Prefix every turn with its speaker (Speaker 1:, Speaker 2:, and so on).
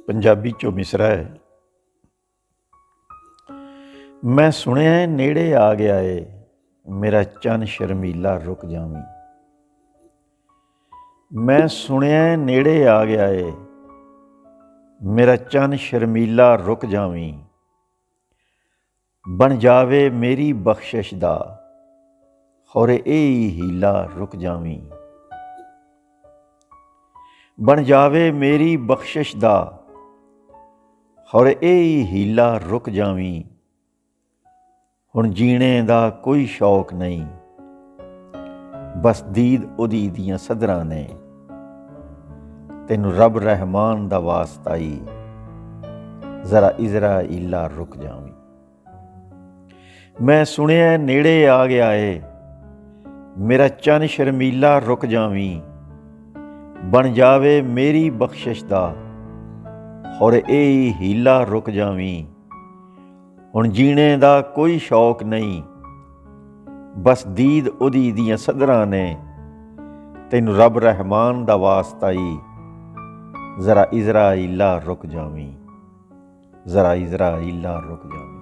Speaker 1: ਪੰਜਾਬੀ ਚੋਂ ਮਿਸਰਾ ਹੈ। ਮੈਂ ਸੁਣਿਆ ਨੇੜੇ ਆ ਗਿਆ ਏ, ਮੇਰਾ ਚੰਨ ਸ਼ਰਮੀਲਾ ਰੁਕ ਜਾਵੀਂ। ਮੈਂ ਸੁਣਿਆ ਨੇੜੇ ਆ ਗਿਆ ਏ, ਮੇਰਾ ਚੰਨ ਸ਼ਰਮੀਲਾ ਰੁਕ ਜਾਵੀਂ। ਬਣ ਜਾਵੇ ਮੇਰੀ ਬਖਸ਼ਿਸ਼ ਦਾ, ਖੌਰੇ ਇਹ ਹੀਲਾ ਰੁਕ ਜਾਵੀਂ। ਬਣ ਜਾਵੇ ਮੇਰੀ ਬਖਸ਼ਿਸ਼ ਦਾ, ਖੌਰੇ ਇਹ ਹੀਲਾ ਰੁਕ ਜਾਵੀਂ। ਹੁਣ ਜੀਣੇ ਦਾ ਕੋਈ ਸ਼ੌਕ ਨਹੀਂ, ਬਸ ਦੀਦ ਉਹਦੀ ਦੀਆਂ ਸਦਰਾਂ ਨੇ। ਤੈਨੂੰ ਰੱਬ ਰਹਿਮਾਨ ਦਾ ਵਾਸਤਾ ਈ, ਜ਼ਰਾ ਇਜ਼ਰਾਈਲਾ ਰੁਕ ਜਾਵੀਂ। ਮੈਂ ਸੁਣਿਆ ਨੇੜੇ ਆ ਗਿਆ ਏ, ਮੇਰਾ ਚੰਨ ਸ਼ਰਮੀਲਾ ਰੁਕ ਜਾਵੀਂ। ਬਣ ਜਾਵੇ ਮੇਰੀ ਬਖਸ਼ਿਸ਼ ਦਾ, ਖੌਰੇ ਇਹ ਹੀਲਾ ਰੁਕ ਜਾਵੀਂ। ਹੁਣ ਜੀਣੇ ਦਾ ਕੋਈ ਸ਼ੌਕ ਨਹੀਂ, ਬਸ ਦੀਦ ਉਹਦੀ ਦੀਆਂ ਸਦਰਾਂ ਨੇ। ਤੈਨੂੰ ਰੱਬ ਰਹਿਮਾਨ ਦਾ ਵਾਸਤਾ ਈ, ਜ਼ਰਾ ਇਜ਼ਰਾਈਲਾ ਰੁਕ ਜਾਵੀਂ, ਜ਼ਰਾ ਇਜ਼ਰਾਈਲਾ ਰੁਕ ਜਾਵੀਂ।